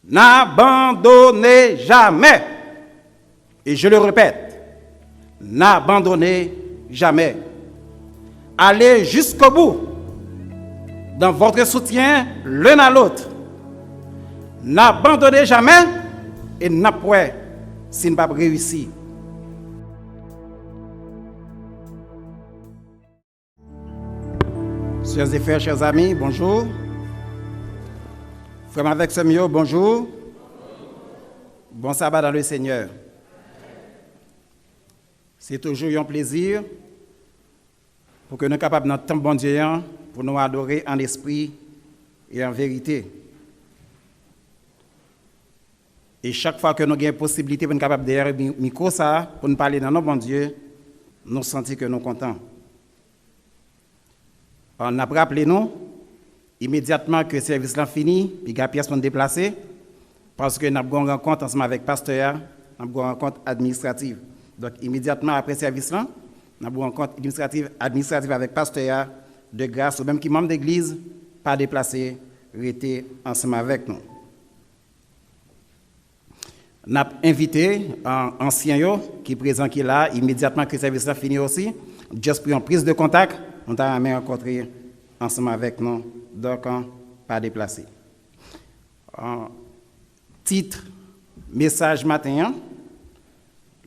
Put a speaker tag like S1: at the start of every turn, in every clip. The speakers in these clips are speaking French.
S1: N'abandonnez jamais. Et je le répète, n'abandonnez jamais. Allez jusqu'au bout dans votre soutien l'un à l'autre. N'abandonnez jamais et n'appuyez si vous n'avez pas réussi. Chers et frères, chers amis, bonjour. Frères avec Semio, bonjour. Bon sabbat dans le Seigneur. C'est toujours un plaisir pour que nous soyons capables, dans notre temps bon Dieu, pour nous adorer en esprit et en vérité. Et chaque fois que nous avons la possibilité pour nous capables derrière le micro, pour nous parler dans notre bon Dieu, nous sentons que nous sommes contents. On a rappelé nous immédiatement que le service est fini, puis il y a pièce pour nous déplacer, parce que nous avons une rencontre ensemble avec le pasteur, nous avons une rencontre administrative. Donc immédiatement après le service, nous avons une rencontre administrative avec le pasteur, de grâce aux mêmes qui membres d'église, pas déplacés, rester ensemble avec nous. Nous avons invité un ancien qui est présent qui est là, immédiatement que le service est fini aussi, juste pour une prise de contact. On t'a rencontré ensemble avec nous, donc pas déplacé. Titre, message matin,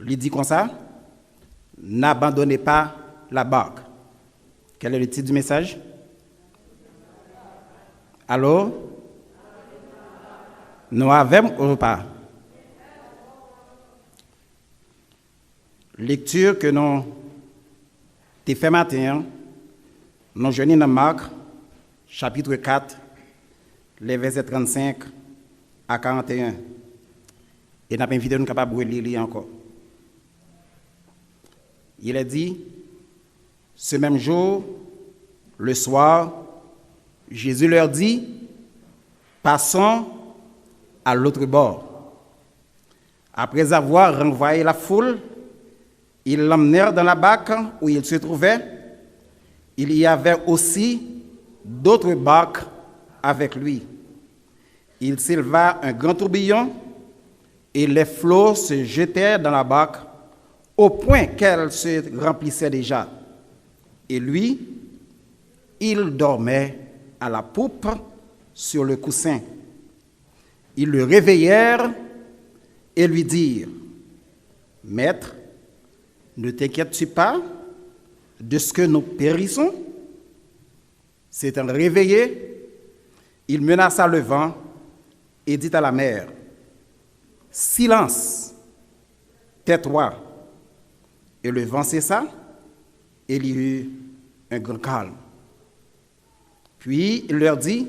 S1: il dit comme ça, n'abandonnez pas la barque. Quel est le titre du message? Alors, nous avons ou pas? Lecture que nous avons fait matin, nous joignons dans Marc, chapitre 4, les versets 35 à 41. Et nous avons invité nous capables de lire encore. Il est dit, ce même jour, le soir, Jésus leur dit, passons à l'autre bord. Après avoir renvoyé la foule, ils l'emmenèrent dans la barque où il se trouvait. Il y avait aussi d'autres barques avec lui. Il s'éleva un grand tourbillon et les flots se jetaient dans la barque au point qu'elle se remplissait déjà. Et lui, il dormait à la poupe sur le coussin. Ils le réveillèrent et lui dirent, « Maître, ne t'inquiètes-tu pas de ce que nous périssons? » S'étant réveillé, il menaça le vent et dit à la mer, « Silence, tais-toi. » Et le vent cessa, et il y eut un grand calme. Puis il leur dit,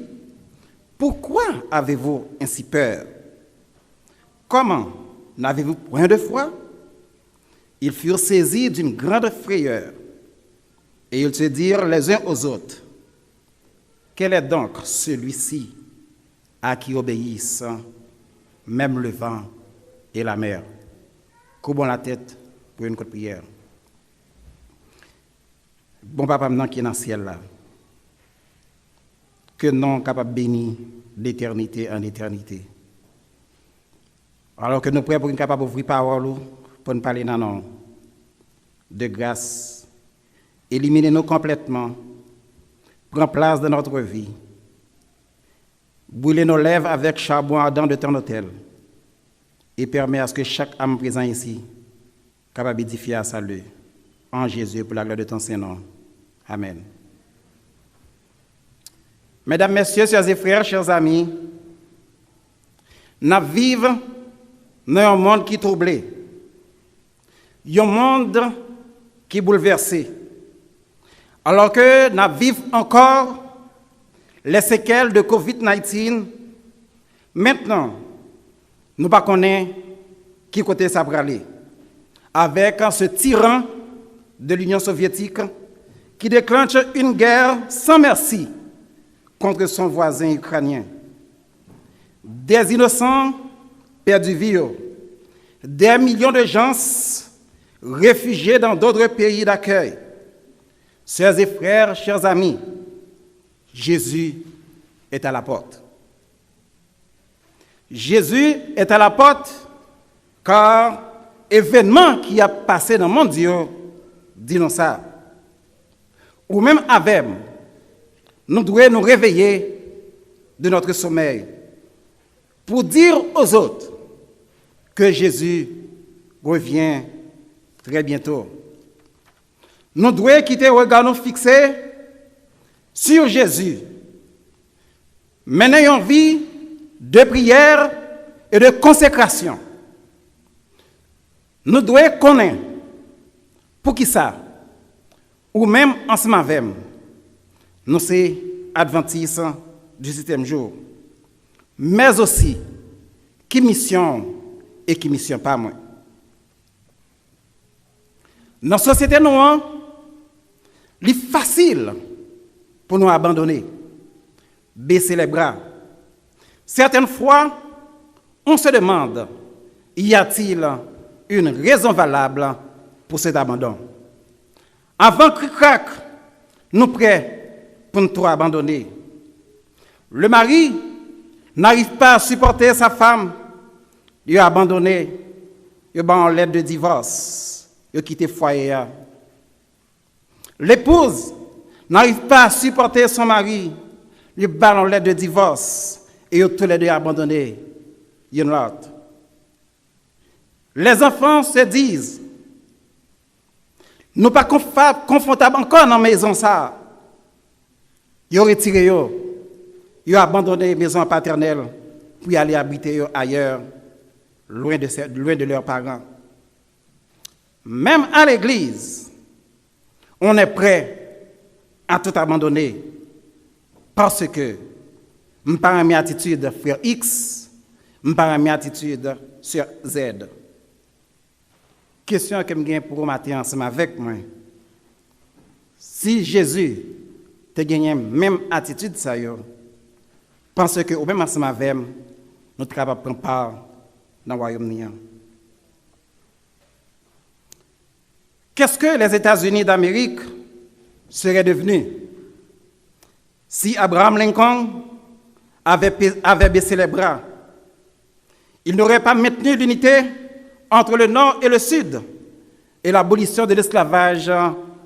S1: « Pourquoi avez-vous ainsi peur? Comment n'avez-vous point de foi? » Ils furent saisis d'une grande frayeur, et ils se dirent les uns aux autres, « Quel est donc celui-ci à qui obéissent même le vent et la mer? » Courbons la tête pour une courte prière. Bon papa maintenant qui est dans le ciel là, que non capable béni d'éternité en éternité. Alors que nous prions pour une capable d'ouvrir parole pour nous parler dans nous de grâce, éliminez-nous complètement, prends place dans notre vie, brûlez nos lèvres avec charbon ardent de ton autel et permets à ce que chaque âme présente ici capable d'édifier à salut en Jésus pour la gloire de ton Saint-Nom. Amen. Mesdames, Messieurs, chers et frères, chers amis, nous vivons dans un monde qui est troublé, un monde qui est bouleversé, alors que nous vivons encore les séquelles de COVID-19. Maintenant, nous ne connaissons pas qui côté ça va aller, avec ce tyran de l'Union soviétique qui déclenche une guerre sans merci contre son voisin ukrainien. Des innocents perdent vie, des millions de gens réfugiés dans d'autres pays d'accueil. Sœurs et frères, chers amis, Jésus est à la porte. Jésus est à la porte, car événement qui a passé dans mon Dieu, dis-nous ça. Ou même avec, nous devons nous réveiller de notre sommeil pour dire aux autres que Jésus revient très bientôt. Nous devons quitter le regard nous fixé sur Jésus, mais ayons vie de prière et de consécration. Nous devons connaître pour qui ça, ou même ensemble avec nous, sommes adventistes du 7e jour, mais aussi qui mission et qui mission pas moi. Dans la société noire, il est facile pour nous abandonner, baisser les bras. Certaines fois, on se demande, y a-t-il une raison valable pour cet abandon? Avant que crac, nous prêts pour nous abandonner. Le mari n'arrive pas à supporter sa femme, il a abandonné, il a en lettre de divorce, il a quitté le foyer. L'épouse n'arrive pas à supporter son mari, il a en lettre de divorce, et ils ont tous les deux abandonné. L'autre. Les enfants se disent, nous ne sommes pas confortables encore dans la maison. Ils ont retiré, ils ont abandonné la maison paternelle pour aller habiter ailleurs, loin de leurs parents. Même à l'église, on est prêt à tout abandonner parce que je n'ai pas une attitude sur X, je n'ai pas une attitude sur Z. Question que je gagne pour vous matin ensemble avec moi. Si Jésus te gagné même attitude, ça y est, pense que au même ensemble avec nous, nous sommes capables de prendre part dans le royaume. Qu'est-ce que les États-Unis d'Amérique seraient devenus si Abraham Lincoln avait baissé les bras? Il n'aurait pas maintenu l'unité entre le Nord et le Sud, et l'abolition de l'esclavage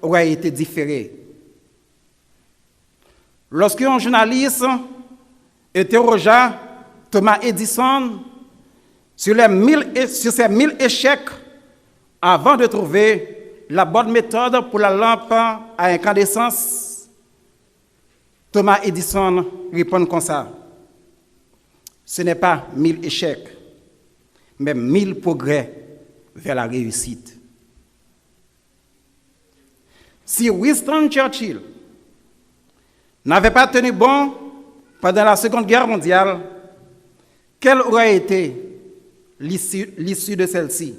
S1: aurait été différée. Lorsqu'un journaliste interrogea Thomas Edison sur ses 1000 échecs avant de trouver la bonne méthode pour la lampe à incandescence, Thomas Edison répond comme ça. Ce n'est pas 1000 échecs, mais 1000 progrès vers la réussite. Si Winston Churchill n'avait pas tenu bon pendant la Seconde Guerre mondiale, quelle aurait été l'issue de celle-ci?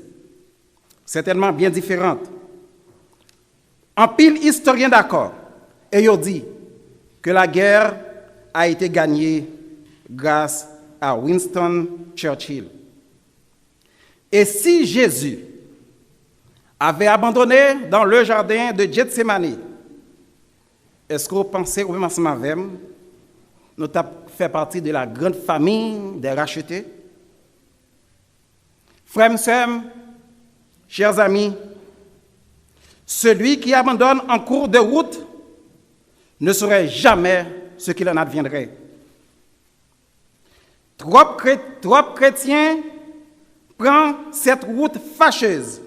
S1: Certainement bien différente. En pile historien d'accord, et ils dit que la guerre a été gagnée grâce à Winston Churchill. Et si Jésus avait abandonné dans le jardin de Gethsémani, est-ce que vous pensez, ou même ensemble avec nous avons fait partie de la grande famille des rachetés? Frères et sœurs, chers amis, celui qui abandonne en cours de route ne saurait jamais ce qu'il en adviendrait. Trop chrétiens prennent cette route fâcheuse,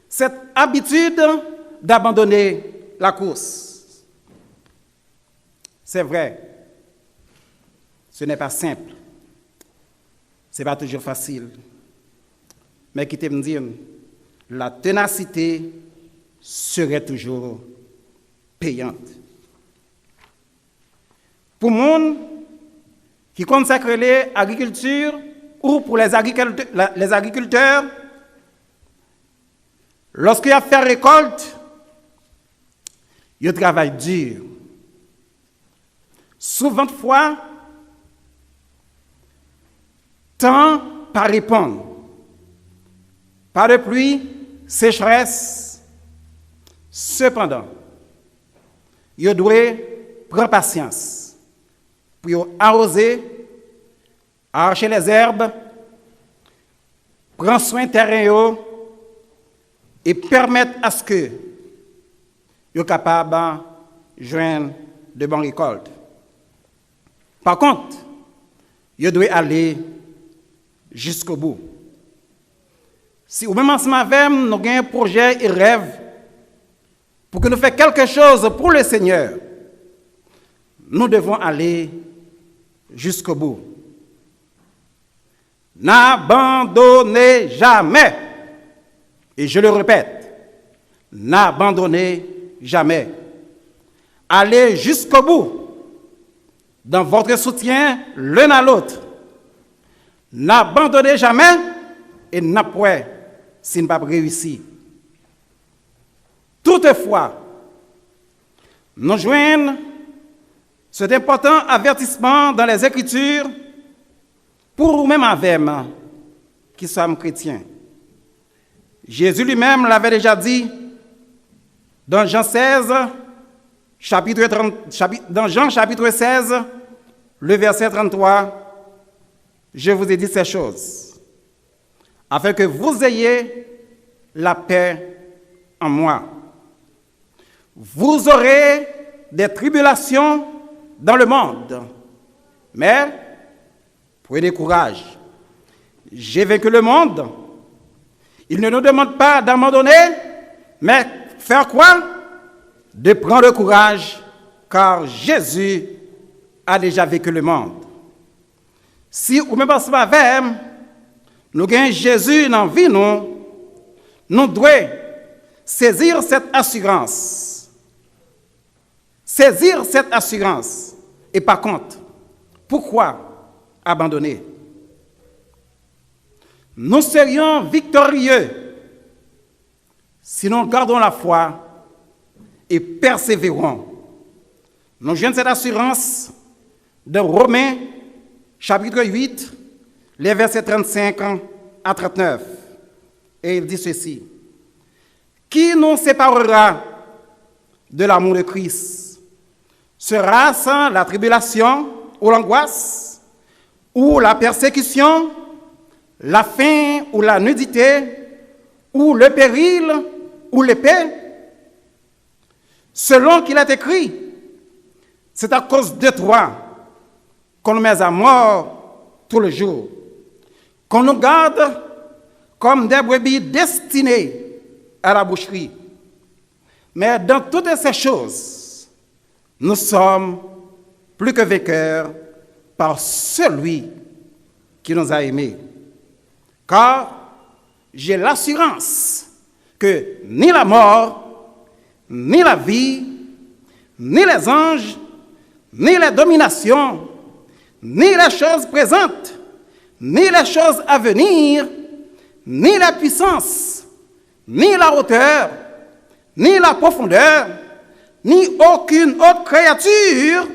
S1: cette habitude d'abandonner la course. C'est vrai, ce n'est pas simple, ce n'est pas toujours facile. Mais quittez me dire, la ténacité serait toujours payante. Pour monde qui consacre l'agriculture ou pour les agriculteurs, lorsqu'il y a fait récolte, ils travaillent dur. Souvent de fois, temps par répondre. Pas de pluie, sécheresse. Cependant, ils doivent prendre patience pour arroser, arracher les herbes prend soin de terrain et permettre à ce que soient capables de joindre de bonnes récoltes. Par contre, vous devez aller jusqu'au bout. Si ou même ensemble avec nous avons un projet et rêve pour que nous fassions quelque chose pour le Seigneur, nous devons aller jusqu'au bout. N'abandonnez jamais. Et je le répète, n'abandonnez jamais. Allez jusqu'au bout dans votre soutien l'un à l'autre. N'abandonnez jamais et n'approuez s'il n'a pas réussi. Toutefois, nous joignons cet important avertissement dans les Écritures pour nous-mêmes avec qui sommes chrétiens. Jésus lui-même l'avait déjà dit dans Jean 16, dans Jean chapitre 16, le verset 33, je vous ai dit ces choses, afin que vous ayez la paix en moi. Vous aurez des tribulations dans le monde, mais prenez courage. J'ai vaincu le monde. Il ne nous demande pas d'abandonner, mais faire quoi? De prendre courage, car Jésus a déjà vaincu le monde. Si vous ne pensez pas avec, nous gagnons Jésus dans la vie, nous devons saisir cette assurance. Saisir cette assurance. Et par contre, pourquoi abandonner? Nous serions victorieux si nous gardons la foi et persévérons. Nous jouons cette assurance de Romains, chapitre 8, les versets 35 à 39. Et il dit ceci. Qui nous séparera de l'amour de Christ? Sera-ce la tribulation ou l'angoisse, ou la persécution, la faim ou la nudité, ou le péril ou l'épée? Selon qu'il est écrit, c'est à cause de toi qu'on nous met à mort tout le jour, qu'on nous garde comme des brebis destinées à la boucherie. Mais dans toutes ces choses, nous sommes plus que vainqueurs par celui qui nous a aimés. Car j'ai l'assurance que ni la mort, ni la vie, ni les anges, ni les dominations, ni les choses présentes, ni les choses à venir, ni la puissance, ni la hauteur, ni la profondeur, ni aucune autre créature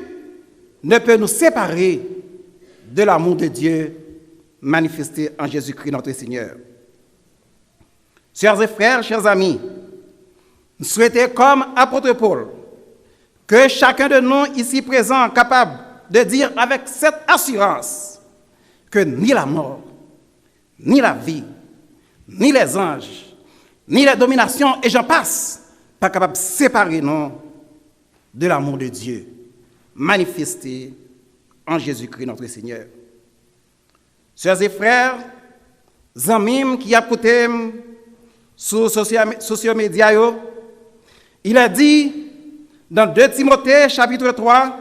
S1: ne peut nous séparer de l'amour de Dieu manifesté en Jésus-Christ notre Seigneur. Chers et frères, chers amis, nous souhaitons comme apôtre Paul que chacun de nous ici présents capable de dire avec cette assurance que ni la mort, ni la vie, ni les anges, ni les dominations, et j'en passe, pas capable de séparer nous de l'amour de Dieu manifesté en Jésus-Christ notre Seigneur. Chers et frères, amis qui écoutent sur social médias, il a dit dans 2 Timothée chapitre 3,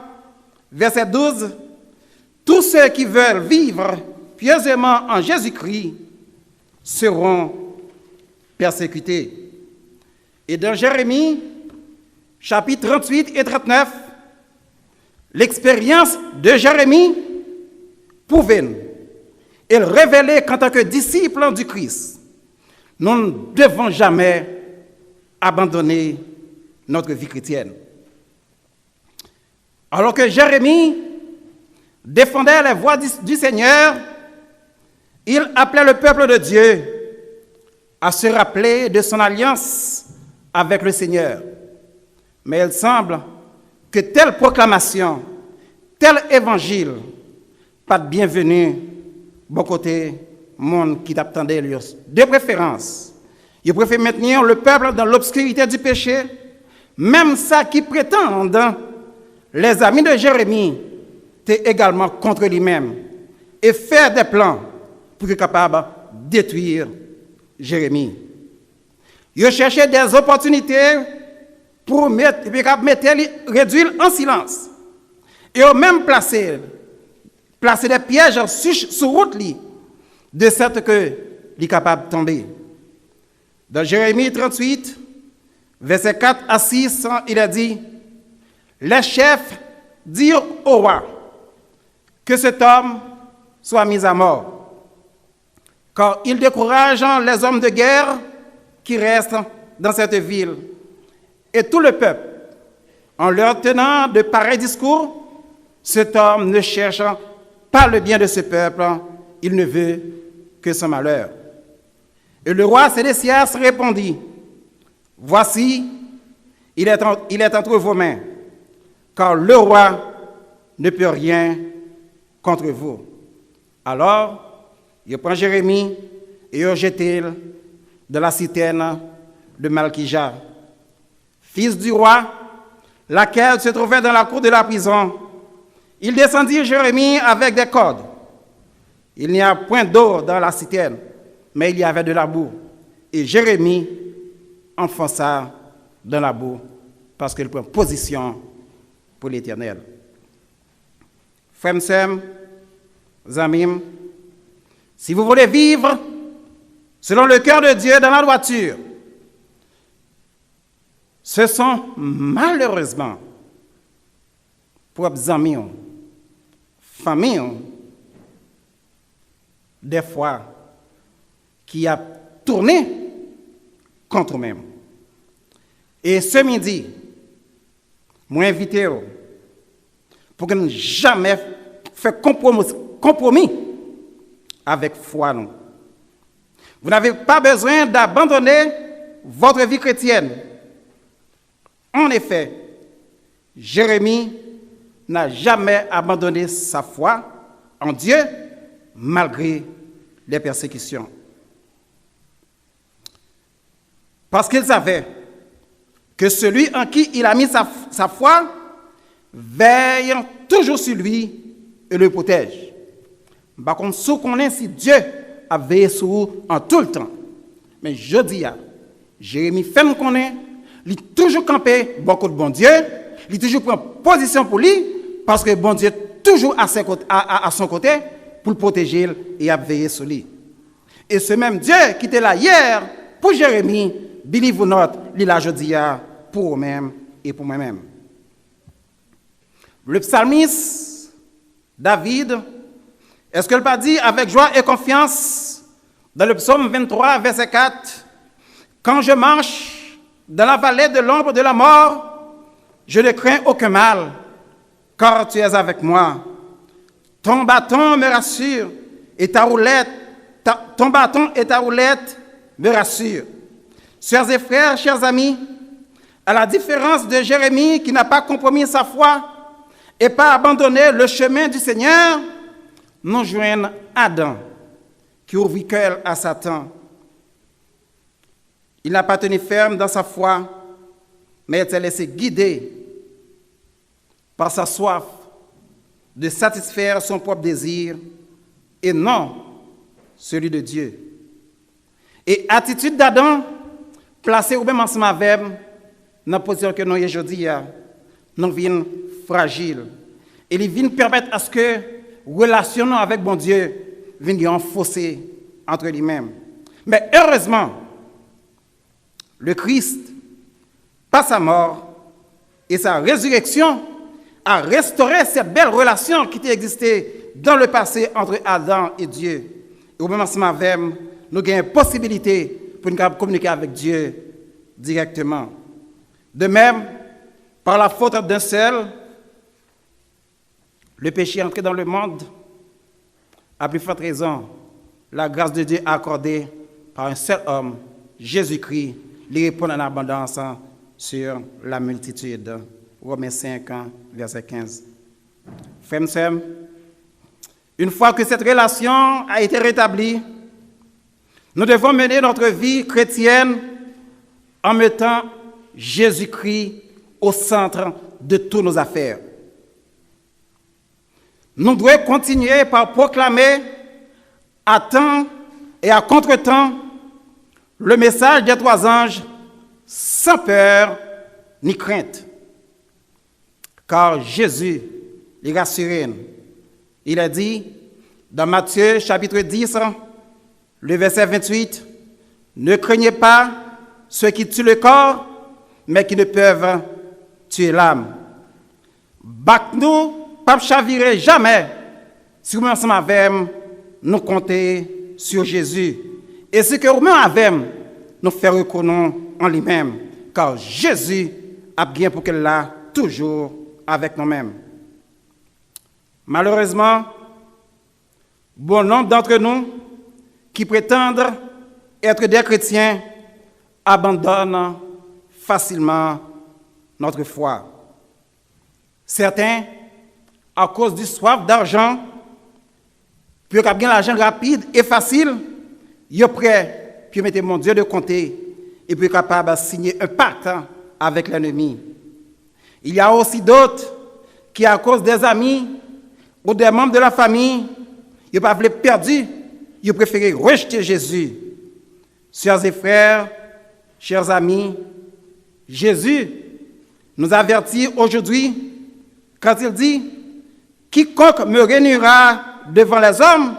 S1: verset 12, tous ceux qui veulent vivre pieusement en Jésus-Christ seront persécutés. Et dans Jérémie, chapitre 38 et 39, l'expérience de Jérémie prouvait et révélait qu'en tant que disciples du Christ, nous ne devons jamais abandonner notre vie chrétienne. Alors que Jérémie défendait les voies du Seigneur, il appelait le peuple de Dieu à se rappeler de son alliance avec le Seigneur. Mais il semble que telle proclamation, tel évangile, pas de bienvenue, bon côté monde qui t'attendait, de préférence. Il préfère maintenir le peuple dans l'obscurité du péché, même ça qui prétendent, les amis de Jérémie, étaient également contre lui-même et faire des plans pour être capable de détruire Jérémie. Il cherchait des opportunités pour réduire en silence. Et au même placer des pièges sur route, de sorte que il est capable de tomber. Dans Jérémie 38, versets 4 à 6, il a dit, les chefs dirent au roi que cet homme soit mis à mort, car il décourage les hommes de guerre qui restent dans cette ville. Et tout le peuple, en leur tenant de pareils discours, cet homme ne cherche pas le bien de ce peuple, il ne veut que son malheur. Et le roi Sédécias répondit, voici, il est entre vos mains, car le roi ne peut rien contre vous. Alors, il prend Jérémie et il jette dans la citerne de Malkija, fils du roi, laquelle se trouvait dans la cour de la prison. Il descendit Jérémie avec des cordes. Il n'y a point d'eau dans la citerne, mais il y avait de la boue. Et Jérémie enfonça dans la boue parce qu'il prend position pour l'Éternel. Frères et sœurs, amis, si vous voulez vivre selon le cœur de Dieu dans la droiture, ce sont malheureusement propres amis, familles, des fois, qui a tourné contre eux-mêmes. Et ce midi, moi invité pour que nous jamais fait compromis avec foi. Nous. Vous n'avez pas besoin d'abandonner votre vie chrétienne. En effet, Jérémie n'a jamais abandonné sa foi en Dieu malgré les persécutions. Parce qu'il savait que celui en qui il a mis sa foi veille toujours sur lui et le protège. Par contre, si on est si Dieu a veillé sur vous en tout le temps. Mais je dis, Jérémie fait nous connaître, il est toujours campé beaucoup de bon Dieu, il toujours prend position pour lui, parce que bon Dieu est toujours à son côté pour le protéger et à veiller sur lui. Et ce même Dieu qui était là hier pour Jérémie, believe or not, il a aujourd'hui pour vous-même et pour moi-même. Le psalmiste David, est-ce qu'il pas dit avec joie et confiance dans le psaume 23, verset 4, quand je marche dans la vallée de l'ombre de la mort, je ne crains aucun mal, car tu es avec moi. Ton bâton me rassure et ton bâton et ta roulette me rassurent. Sœurs et frères, chers amis, à la différence de Jérémie qui n'a pas compromis sa foi et pas abandonné le chemin du Seigneur, nous joignons Adam qui ouvrit cœur à Satan. Il n'a pas tenu ferme dans sa foi, mais il s'est laissé guider par sa soif de satisfaire son propre désir et non celui de Dieu. Et attitude d'Adam, placée au même ensemble avec dans la position que nous aujourd'hui, nous sommes fragiles. Et il vient permettre à ce que relation avec bon Dieu vienne en fossé entre lui-même. Mais heureusement, le Christ, par sa mort et sa résurrection, a restauré cette belle relation qui existait dans le passé entre Adam et Dieu. Et au même moment avec nous avons une possibilité pour nous communiquer avec Dieu directement. De même, par la faute d'un seul, le péché est entré dans le monde. À plus forte raison, la grâce de Dieu accordée par un seul homme, Jésus-Christ, lui répond en abondance sur la multitude. Romains 5, verset 15. Frères et sœurs, une fois que cette relation a été rétablie, Nous devons mener notre vie chrétienne en mettant Jésus-Christ au centre de toutes nos affaires. Nous devons continuer par proclamer à temps et à contre-temps le message des trois anges sans peur ni crainte. Car Jésus les rassure. Il a dit dans Matthieu chapitre 10, le verset 28, « Ne craignez pas ceux qui tuent le corps, mais qui ne peuvent tuer l'âme. Bac-nous, pas chavirer jamais, si nous ensemble avec nous compter sur Jésus. Et ce que nous avons, nous faire reconnaître en lui-même, car Jésus a bien pour qu'elle l'a toujours avec nous-mêmes. Malheureusement, bon nombre d'entre nous qui prétendent être des chrétiens abandonnent facilement notre foi. Certains, à cause du soif d'argent, puis qu'ils ont l'argent rapide et facile, ils sont prêts, puis mettre mon Dieu de côté, et puis capable de signer un pacte avec l'ennemi. Il y a aussi d'autres qui, à cause des amis ou des membres de la famille, ils ne peuvent pas perdre, ils préfèrent rejeter Jésus. Sœurs et frères, chers amis, Jésus nous avertit aujourd'hui quand il dit « Quiconque me réunira devant les hommes,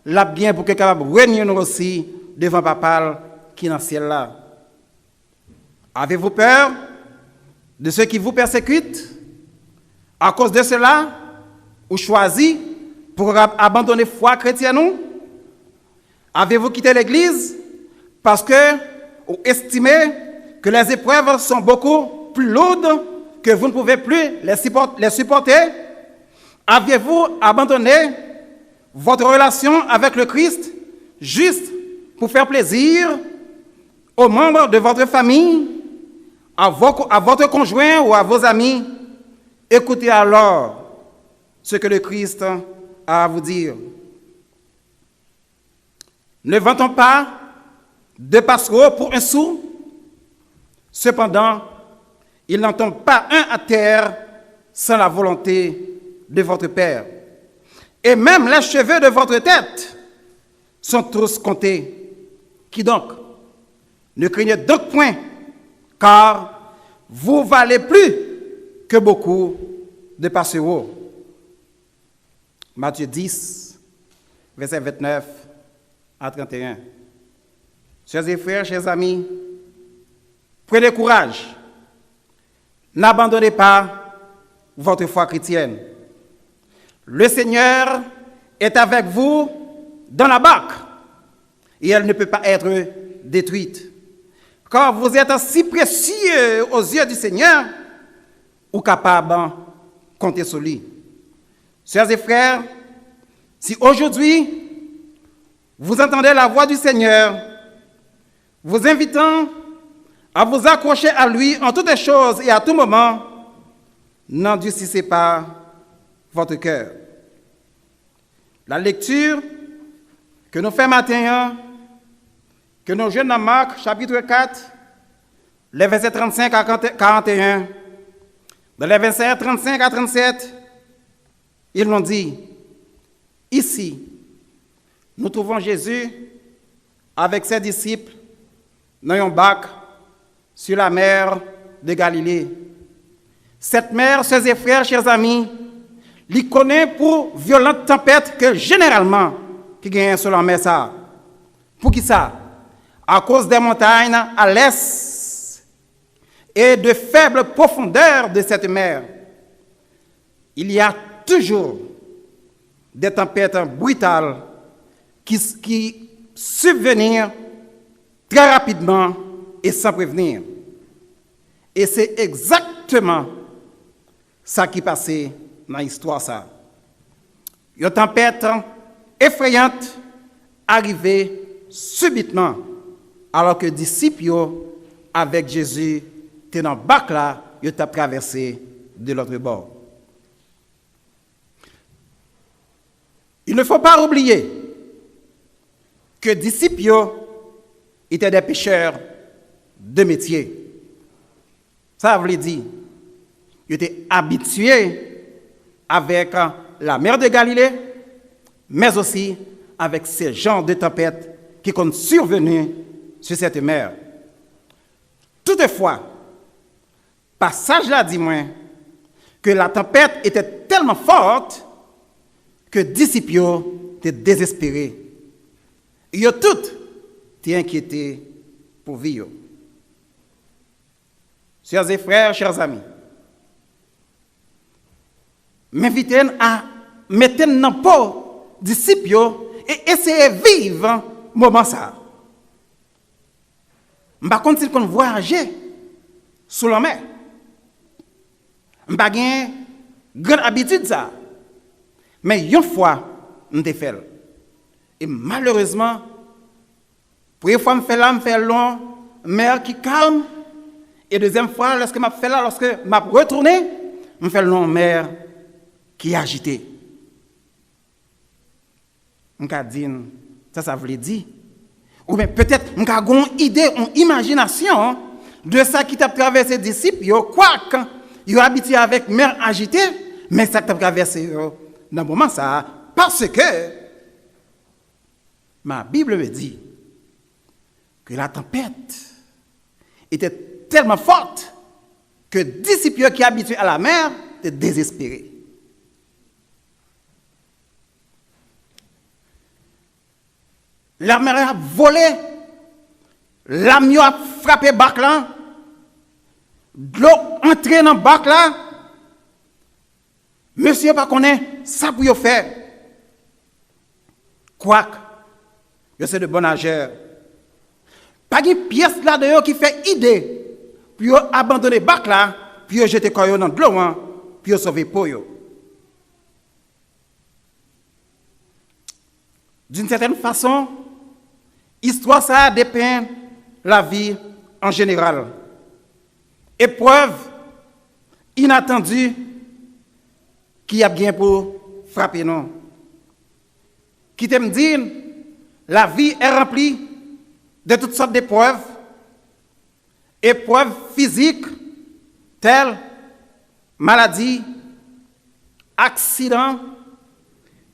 S1: l'a bien pour que capable de réunir aussi devant Papa qui est dans le ciel là. » Avez-vous peur de ceux qui vous persécutent? À cause de cela, vous choisissez pour abandonner la foi chrétienne? Avez-vous quitté l'Église parce que vous estimez que les épreuves sont beaucoup plus lourdes que vous ne pouvez plus les supporter? Avez-vous abandonné votre relation avec le Christ juste pour faire plaisir aux membres de votre famille, à votre conjoint ou à vos amis? Écoutez alors ce que le Christ a à vous dire. Ne vantons pas de passereaux pour un sou. Cependant, il n'en tombe pas un à terre sans la volonté de votre Père. Et même les cheveux de votre tête sont tous comptés. Qui donc? Ne craignez donc point, car vous valez plus que beaucoup de passereaux. Matthieu 10, verset 29 à 31. Chers et frères, chers amis, prenez courage. N'abandonnez pas votre foi chrétienne. Le Seigneur est avec vous dans la barque et elle ne peut pas être détruite. Car vous êtes si précieux aux yeux du Seigneur ou capable de compter sur lui. Chers et frères, si aujourd'hui vous entendez la voix du Seigneur, vous invitant à vous accrocher à lui en toutes choses et à tout moment, n'endurcissez pas votre cœur. La lecture que nous faisons matin, que nous jeunes dans Marc, chapitre 4, les versets 35 à 41, dans les versets 35 à 37, ils l'ont dit, ici, nous trouvons Jésus avec ses disciples dans un bac sur la mer de Galilée. Cette mer, chers et frères, chers amis, il connaît pour violentes tempêtes que généralement qui gagnent sur la mer ça. Pour qui ça? À cause des montagnes à l'est et de faibles profondeurs de cette mer. Il y a toujours des tempêtes brutales qui subvenir très rapidement et sans prévenir. Et c'est exactement ça qui passait dans l'histoire. Ça. Une tempête effrayante arrivée subitement, alors que les disciples avec Jésus étaient dans le bac là, ils ont traversé de l'autre bord. Il ne faut pas oublier que disciples étaient des pêcheurs de métier. Ça veut dire, ils étaient habitués avec la mer de Galilée, mais aussi avec ces genres de tempêtes qui sont survenues sur cette mer. Toutefois, passage là dit moi que la tempête était tellement forte que les disciples étaient désespérés. Ils ont tous été inquiétés pour vivre. Chers et frères, chers amis, m'invitez à mettre dans le pot disciples et essayer de vivre ce moment. Je ne sais pas si on voyager sous la mer. Je n'ai pas une grande habitude ça. Mais une fois, je l'ai fait. Et malheureusement, première fois, je fais long, mer qui calme. Et deuxième fois, lorsque je fais là, lorsque je retourné, je fais long, mer qui est agitée. Je me dis, ça veut dire. Ou bien peut-être, je ai une idée, une imagination de ça qui t'a traversé les disciples. Quoique, ils sont habitués avec mer agitée, mais ça t'a traversé dans le moment ça. Parce que ma Bible me dit que la tempête était tellement forte que les disciples qui sont habitués à la mer étaient désespérés. La mer a volé, l'amiot a frappé le bac là, l'eau entrée dans le bac là. Monsieur pas connaît ça pour faire. Quoique, c'est de bon nageur. Pas une pièce là dedans qui fait idée pour abandonner le bac là, puis jeter le dans l'eau, puis sauver pour eux. D'une certaine façon, l'histoire ça dépeint la vie en général. Épreuve inattendue qui a bien pour frapper nous. Qui t'aime dire, la vie est remplie de toutes sortes d'épreuves. Épreuves physiques telles maladie, accidents,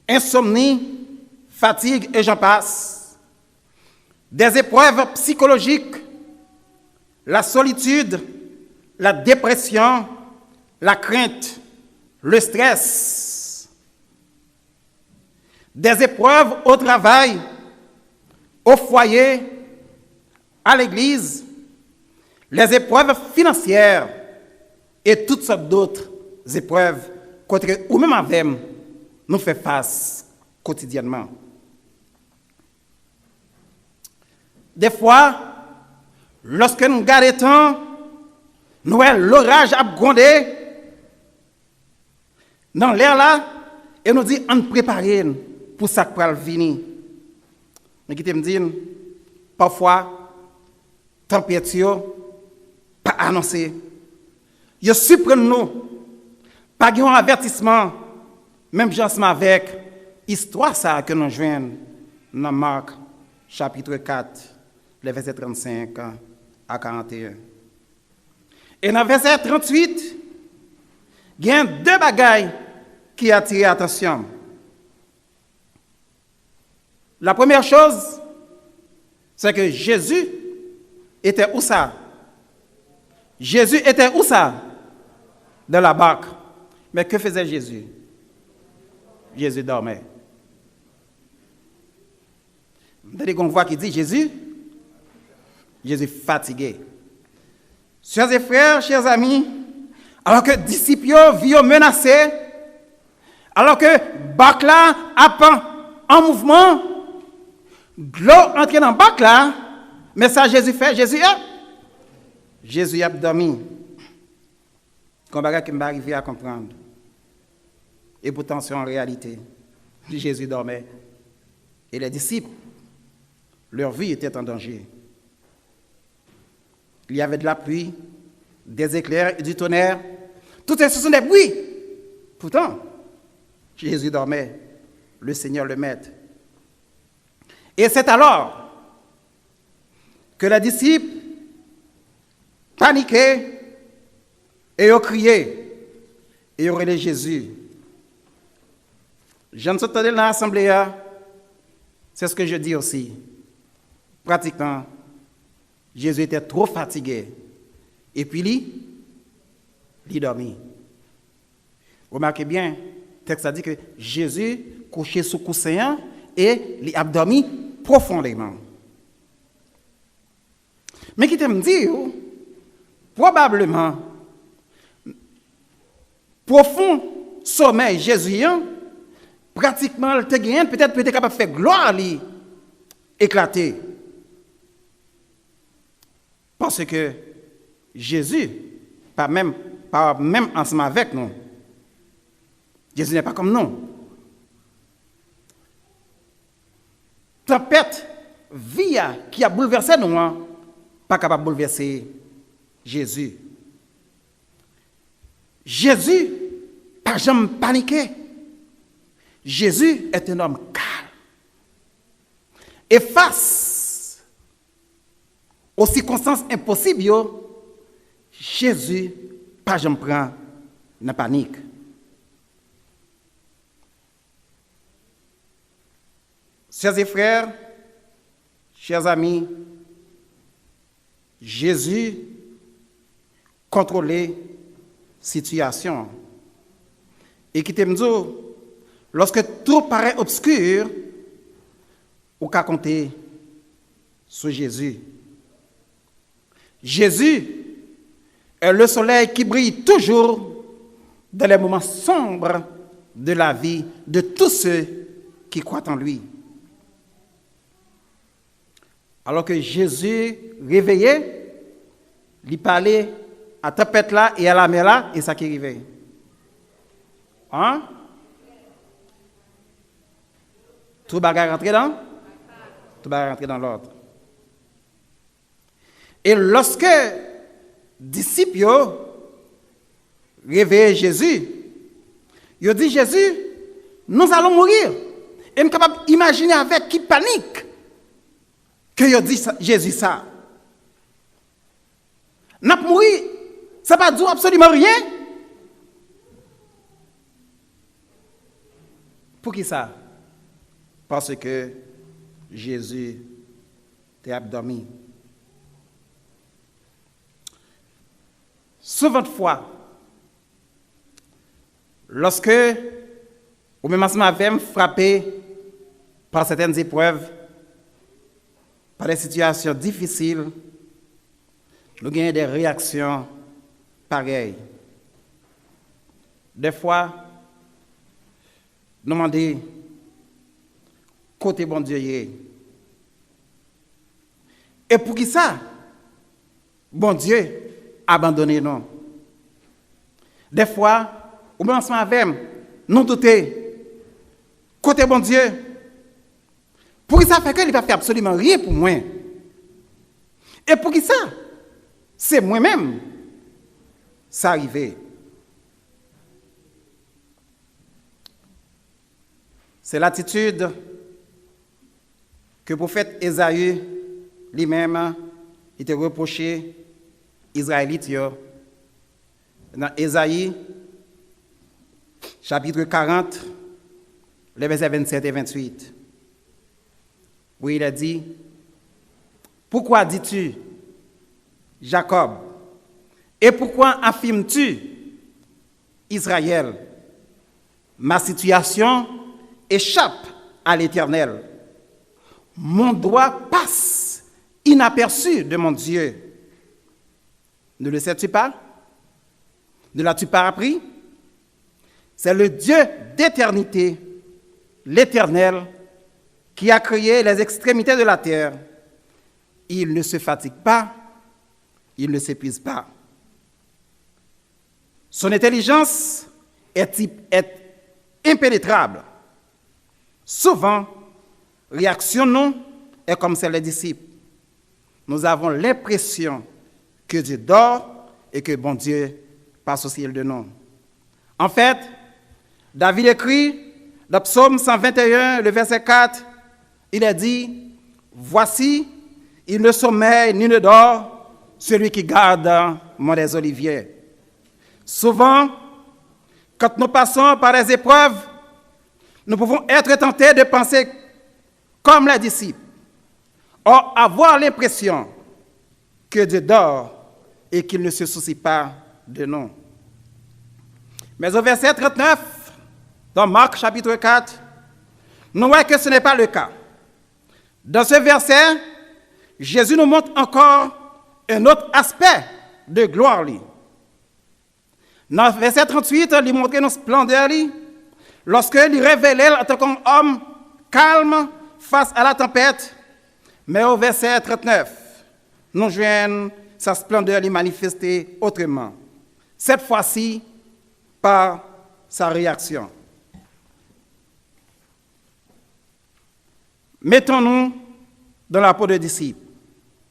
S1: insomnie, fatigue et j'en passe. Des épreuves psychologiques, la solitude, la dépression, la crainte, le stress. Des épreuves au travail, au foyer, à l'église, les épreuves financières et toutes sortes d'autres épreuves contre ou même avec nous fait face quotidiennement. Des fois, lorsque nous regardons, nous voyons l'orage a grondé dans l'air là, et nous dit on prépare pour ça qui va venir. Mais qui te me dit, parfois, température pas annoncée. Ils surprennent nous, pas un avertissement, même ensemble avec l'histoire ça que nous joignons dans Marc chapitre 4, les versets 35 à 41. Et dans le verset 38, il y a deux bagailles qui attirent l'attention. La première chose, c'est que Jésus était où ça? Jésus était où ça? Dans la barque. Mais que faisait Jésus? Jésus dormait. Vous avez qu'on voit qui dit Jésus fatigué. Chers et frères, chers amis, alors que les disciples vivent menacés, alors que bac là a en mouvement, l'eau entre dans le bac là, mais ça Jésus fait, Jésus a dormi. Comme bagage qui m'a arrivé à comprendre. Et pourtant c'est en réalité, Jésus dormait. Et les disciples, leur vie était en danger. Il y avait de la pluie, des éclairs et du tonnerre. Tout ce sont des bruits. Pourtant, Jésus dormait, le Seigneur le Maître. Et c'est alors que les disciples paniquaient et ont crié et ont relé Jésus. Je ne suis pas dans l'assemblée, c'est ce que je dis aussi. Pratiquement, Jésus était trop fatigué. Et puis, il dormit. Remarquez bien, le texte a dit que Jésus couchait sous coussin et il a dormi profondément. Mais qui me dit, probablement, profond sommeil Jésus, pratiquement, le peut-être capable de faire gloire à lui, éclater. Parce que Jésus, pas même ensemble avec nous. Jésus n'est pas comme nous. Tempête, vie qui a bouleversé nous, pas capable de bouleverser Jésus. Jésus, pas jamais paniqué. Jésus est un homme calme. Et face aux circonstances impossibles, Jésus, pas jamais prend la panique. Chers et frères, chers amis, Jésus contrôlait la situation. Et qui t'aime dire, lorsque tout paraît obscur, on peut compter sur Jésus. Jésus est le soleil qui brille toujours dans les moments sombres de la vie de tous ceux qui croient en lui. Alors que Jésus, réveillé, il parlait à la tempête là et à la mer là, et ça qui arrivait. Hein? Tout bagage rentré dans? Tout bagage rentré dans l'ordre. Et lorsque disciples réveillent Jésus, ils disent Jésus, nous allons mourir. Et nous sommes capables d'imaginer avec qui panique que ils dit Jésus ça. N'a pas mourir, ça ne va pas dire absolument rien. Pour qui ça? Parce que Jésus était abdomen. Souvent de fois, lorsque ou même ensemble frappé par certaines épreuves, par des situations difficiles, nous gagnons des réactions pareilles. Des fois, nous demandons côté bon Dieu. Et pour qui ça? Bon Dieu abandonné nous. Des fois, ou même ensemble avec nous douter côté bon Dieu. Pour qui ça fait qu'il ne va faire absolument rien pour moi? Et pour qui ça? C'est moi-même. Ça arrivé. C'est l'attitude que le prophète Ésaïe lui-même était reproché Israélites dans Ésaïe chapitre 40, les versets 27 et 28. Où il a dit, pourquoi dis-tu, Jacob, et pourquoi affirmes-tu, Israël, ma situation échappe à l'Éternel. Mon doigt passe inaperçu de mon Dieu. Ne le sais-tu pas? Ne l'as-tu pas appris? C'est le Dieu d'éternité, l'Éternel, qui a créé les extrémités de la terre. Il ne se fatigue pas, il ne s'épuise pas. Son intelligence est impénétrable. Souvent, réaction non est comme celle des disciples. Nous avons l'impression que Dieu dort et que bon Dieu passe au ciel de nous. En fait, David écrit dans Psaume 121, le verset 4, il a dit, Voici, il ne sommeille ni ne dort, celui qui garde mon des oliviers. Souvent, quand nous passons par les épreuves, nous pouvons être tentés de penser comme les disciples. Or, avoir l'impression que Dieu dort et qu'il ne se soucie pas de nous. Mais au verset 39, dans Marc chapitre 4, nous voyons que ce n'est pas le cas. Dans ce verset, Jésus nous montre encore un autre aspect de gloire. Dans le verset 38, il montre nos splendeurs lorsque il révélait en tant qu'homme calme face à la tempête. Mais au verset 39, nous joignons sa splendeur manifestée autrement. Cette fois-ci, par sa réaction. Mettons-nous dans la peau des disciples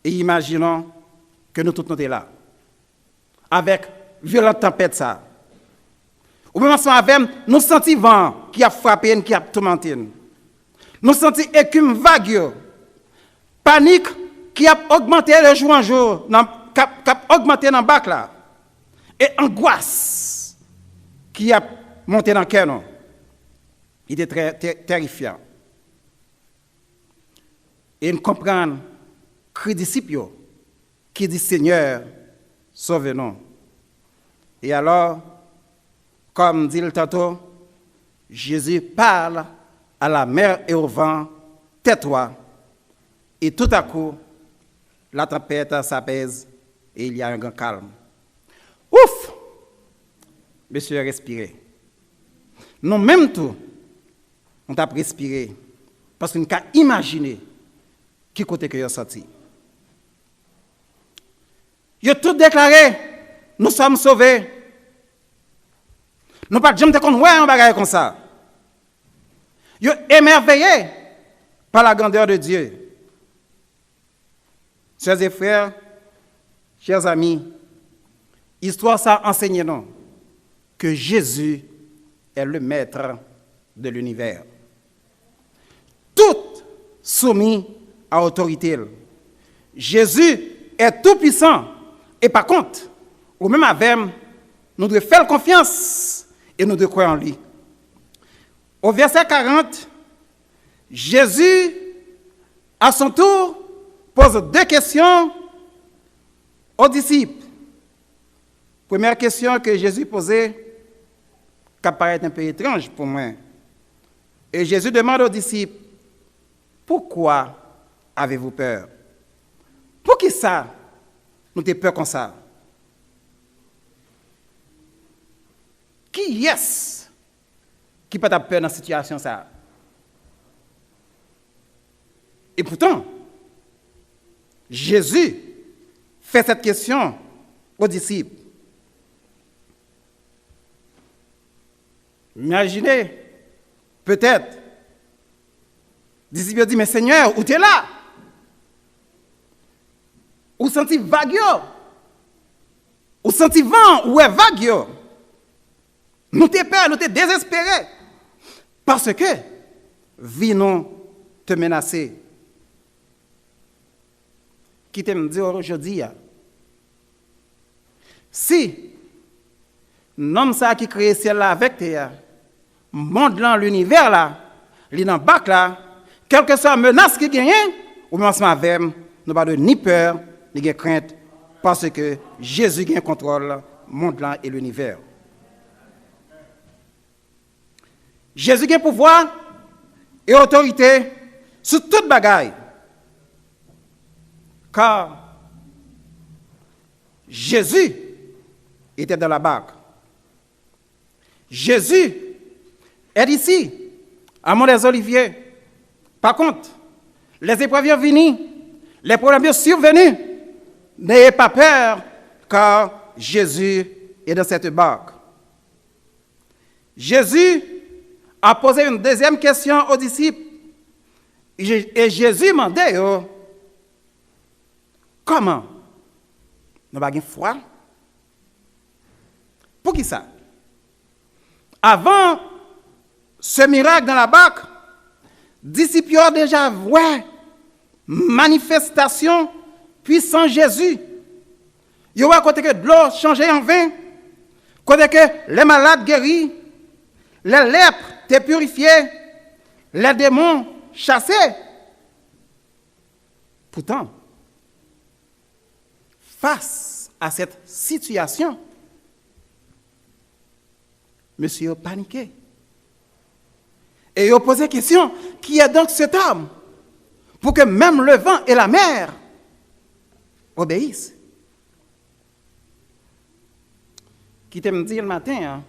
S1: et imaginons que nous tous nous sommes là, avec violente tempête ça. Ou même ensemble avec nous sentons vent qui a frappé, qui a tourmenté. Nous sentons écume vague, panique qui a augmenté de jour en jour, qui a augmenté dans le bac là, et angoisse qui a monté dans le cœur. Il était très terrifiant. Et nous comprenons que disciples qui dit Seigneur, sauve-nous. Et alors, comme dit le tantôt, Jésus parle à la mer et au vent, tais-toi. Et tout à coup, la tempête s'apaise et il y a un grand calme. Ouf! Monsieur, respirez. Nous, même tout, on t'a respiré parce qu'on a imaginé qui côté que vous sorti. Ils ont tout déclaré, nous sommes sauvés. Nous pas jamais qu'on ouais un bagage comme ça. Ils ont émerveillé par la grandeur de Dieu. Chers et frères, chers amis, histoire ça enseigne nous que Jésus est le maître de l'univers. Tout soumis à autorité. Jésus est tout puissant. Et par contre, ou même avec, nous devons faire confiance et nous devons croire en lui. Au verset 40, Jésus, à son tour, pose deux questions aux disciples. Première question que Jésus posait, qui paraît un peu étrange pour moi. Et Jésus demande aux disciples, pourquoi avez-vous peur? Pour qui ça? Nous avons peur comme ça. Qui est-ce qui peut avoir peur dans cette situation ça? Et pourtant, Jésus fait cette question aux disciples. Imaginez, peut-être, les disciples disent, mais Seigneur, où tu es là? Ou senti vague? Ou senti vent? Ou est vague? Nous t'es peur, nous t'es désespérés. Parce que, vie nous te menacer. Qui te me dit aujourd'hui, si l'homme ça qui crée ciel là avec toi, monde là, l'univers là, li dans bac là, quelle que soit la menace qui gagne, ou même ensemble avec, nous pas de ni peur, ni crainte, parce que Jésus gagne contrôle monde là et l'univers. Jésus gagne pouvoir et autorité sur toute bagaille. Car Jésus était dans la barque. Jésus est ici, à Mont des Oliviers. Par contre, les épreuves sont venues, les problèmes sont survenus. N'ayez pas peur, car Jésus est dans cette barque. Jésus a posé une deuxième question aux disciples. Et Jésus m'a dit, comment? Nous n'avons pas de foi? Pour qui ça? Avant ce miracle dans la barque, les disciples ont déjà vu manifestation puissant Jésus. Yo voit côté que de l'eau changée en vin, côté que les malades guéris, les lèpres étaient purifiés, les démons chassés. Pourtant, face à cette situation, monsieur a paniqué. Et il a posé la question, qui est donc cet homme pour que même le vent et la mer obéissent? Qui t'aime dire le matin, hein?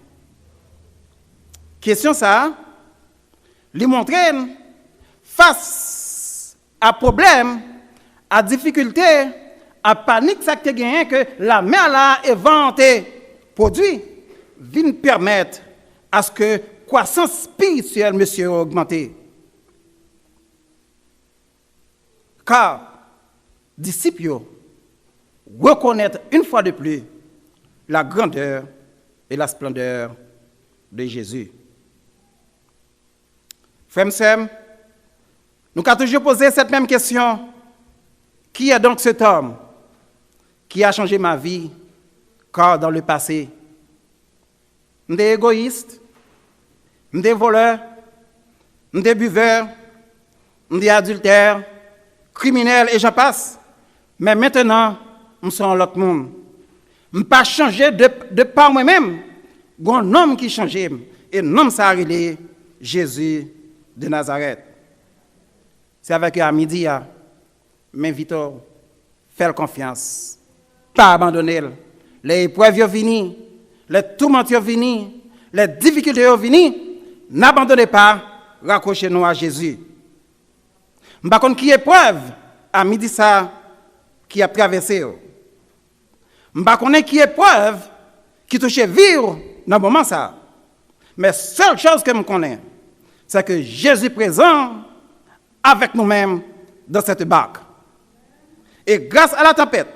S1: Question ça, lui montrer face à problème, à difficulté, à panique, ça que gagné que la mer là est ventée, produit, vient permettre à ce que croissance spirituelle, monsieur, a augmenté. Car, disciples, reconnaître une fois de plus la grandeur et la splendeur de Jésus. Frères et sœurs, nous avons toujours posé cette même question. Qui est donc cet homme qui a changé ma vie, car dans le passé, je suis égoïste, je suis voleur, je suis buveur, je suis adultère, criminel et j'en passe. Mais maintenant, je suis en l'autre monde. Je n'ai pas changé de par moi-même. Il y a un homme qui a changé. Et l'homme ça a relé Jésus de Nazareth. C'est avec eux à midi, m'invite à faire confiance. Pas abandonner. Les épreuves sont venues, les tourments sont venus, les difficultés sont venues. N'abandonnez pas, raccrochez-nous à Jésus. Je ne sais pas qui épreuve à midi ça qui a traversé. Je ne sais pas qui épreuve qui touche vivre dans le moment ça. Mais la seule chose que je connais, c'est que Jésus est présent avec nous-mêmes dans cette barque. Et grâce à la tempête,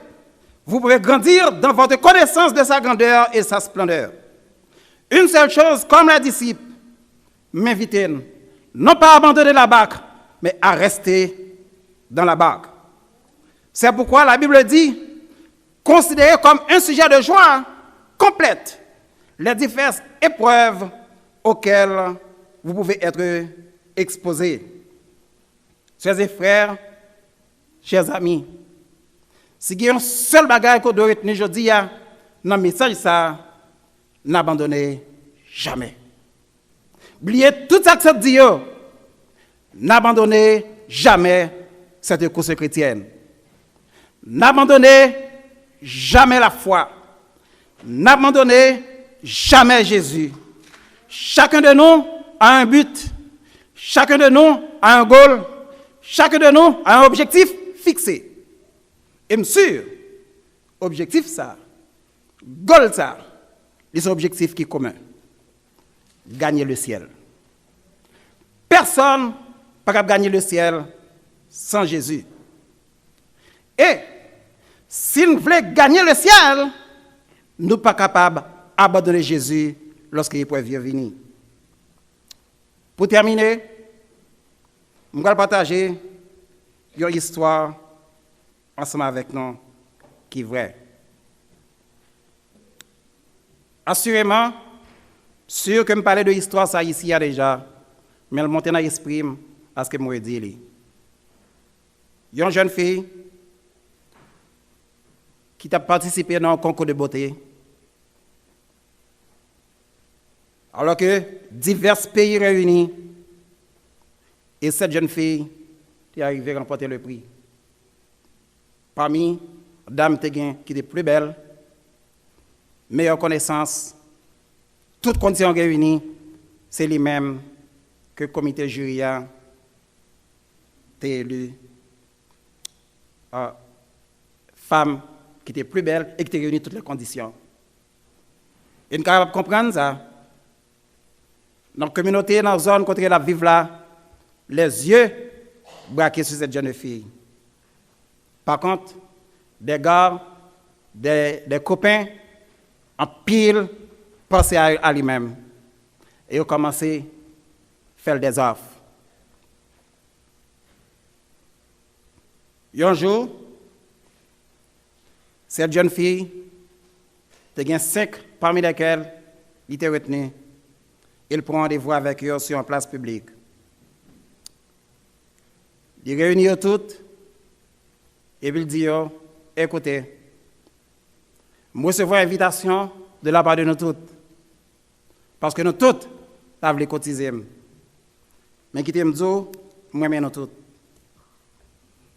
S1: vous pourrez grandir dans votre connaissance de sa grandeur et sa splendeur. Une seule chose, comme les disciples, m'inviter, non pas à abandonner la barque, mais à rester dans la barque. C'est pourquoi la Bible dit, considérez comme un sujet de joie complète les diverses épreuves auxquelles vous pouvez être exposés. Chers et frères, chers amis, si il y a un seul bagage que vous devez retenir aujourd'hui, dans le message, ça, n'abandonnez jamais. Oubliez tout ça que ça dit, n'abandonnez jamais cette course chrétienne. N'abandonnez jamais la foi. N'abandonnez jamais Jésus. Chacun de nous a un but. Chacun de nous a un goal. Chacun de nous a un objectif fixé. Et monsieur, objectif ça, goal ça, c'est un objectif qui est commun. Gagner le ciel. Personne ne peut gagner le ciel sans Jésus. Et si nous voulons gagner le ciel, nous ne sommes pas capables d'abandonner Jésus lorsque l'épreuve vient venir. Pour terminer, je vais partager une histoire ensemble avec nous qui est vraie. Assurément, sûr que je parle de l'histoire ça ici déjà, mais elle monte dans l'esprit à ce que je me dis. Il y a une jeune fille qui a participé dans un concours de beauté. Alors que divers pays réunis, et cette jeune fille est arrivée à remporter le prix. Parmi les dames qui étaient plus belles, meilleure connaissance, toutes conditions réunies, c'est lui-même que le comité jury a élu femme qui était plus belle et qui était réunie toutes les conditions. Et nous sommes comprendre ça. Dans la communauté, dans la zone où elle vit là, les yeux braqués sur cette jeune fille. Par contre, des gars, des copains, en pile, pensaient à lui-même. Et ils ont commencé à faire des offres. Un jour, cette jeune fille, il y a 5 parmi lesquels il était retenu. Il prend rendez-vous avec eux sur une place publique. Il réunit toutes et il dit, écoutez, moi recevons une invitation de la part de nous toutes. Parce que nous toutes, nous voulons cotiser. Mais qui me dit, moi, nous toutes.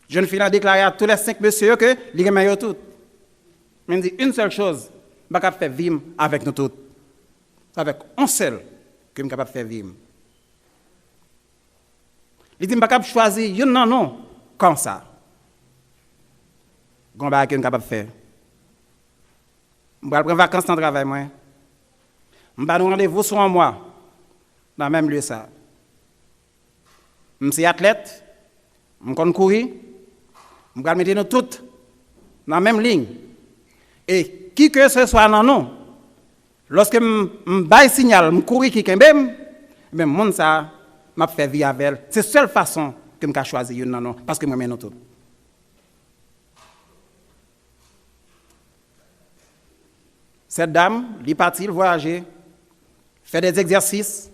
S1: Jeune fille a déclaré à tous les 5 messieurs que les remet toutes. Mais il dit une seule chose, je suis capable de faire vivre avec nous toutes. Avec un seul que je suis capable de faire vivre. Il dit, je suis capable de choisir non, comme ça. Je suis capable de faire. Je vais prendre vacances dans le travail. Je vais rendez-vous sur un mois, dans le même lieu. Je suis athlète, je vais courir, je vais mettre nous toutes dans la même ligne. Et qui que ce soit dans nous, lorsque je baille signal, je cours qui kembem, mais monde ça m'a fait vivre avec elle. C'est la seule façon que je choisi une non parce que moi mène tout. Cette dame, elle est partie voyager, fait des exercices,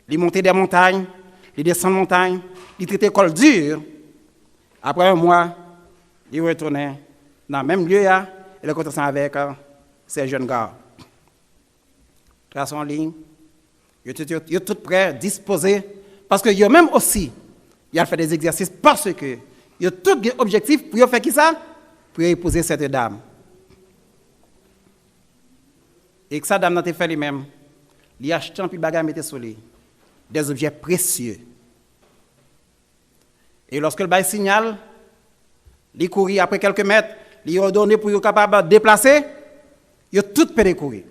S1: elle monter des montagnes, elle descend des montagnes, elle traite l'école dure. Après un mois, elle retournait dans le même lieu, elle est contente avec ces jeunes gars. Trace en ligne, ils sont tout prêts, disposés, parce que eux-mêmes aussi, ils ont fait des exercices parce que ils ont tout objectif pour faire qui ça? Pour épouser cette dame. Et que cette dame n'a pas fait lui-même. Il a acheté un petit bagage mettait sur lui, des objets précieux. Et lorsque le bail signale, il courit après quelques mètres, il a donné pour être capable de déplacer, il a tout pédé courir.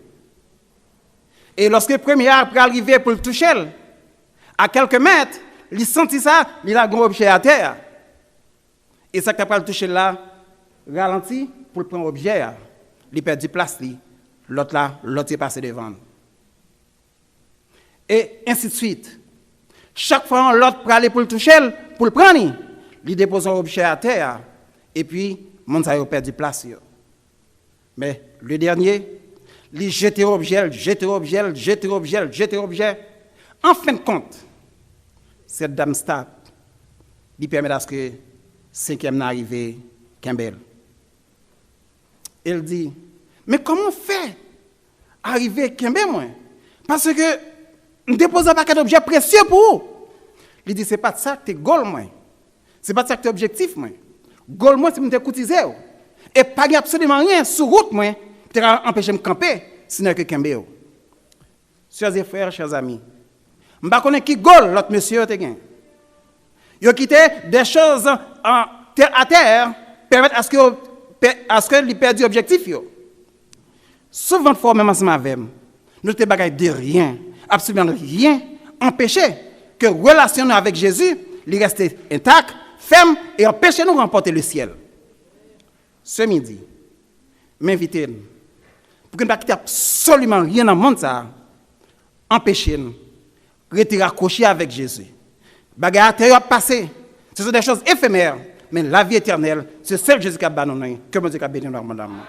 S1: Et lorsque le premier après arriver pour le toucher, à quelques mètres, il sentit ça, il a un gros objet à terre. Et ça qui a le toucher là, ralenti pour prendre l'objet, il perd du place, l'autre là, l'autre est passé devant. Et ainsi de suite. Chaque fois, l'autre pour aller pour le toucher, pour le prendre, il dépose un objet à terre, et puis, mon ça a perdu place. Mais le dernier, il jette l'objet. En fin de compte, cette dame stable, lui permet à ce que 5e n'arrive Kimbel. Elle dit, mais comment faire arriver Kimbel, moi? Parce que nous déposons un paquet d'objets précieux pour vous. Il dit, c'est pas ça que tu es goal, moi. C'est pas ça que tu es objectif, moi. Goal, moi, c'est de me cotiser. Et pas absolument rien sur route, moi, qui empêcher de me camper, sinon que Kimbel. Chers et frères, chers amis, je ne sais pas qui goal l'autre monsieur te gagne. Il a quitté des choses à terre, permettre à ce que il perde l'objectif. Souvent, fois même ensemble avec nous, nous ne bagaille de rien, absolument rien, empêcher que la relation avec Jésus reste intacte, ferme et empêcher nous de remporter le ciel. Ce midi, m'invitez pour que nous ne quitter absolument rien dans le monde, empêchez-nous de rester accrochés avec Jésus. Bagaille à terre passé, ce sont des choses éphémères, mais la vie éternelle, c'est celle que Jésus a abandonnée. Que mon Dieu a béni, madame.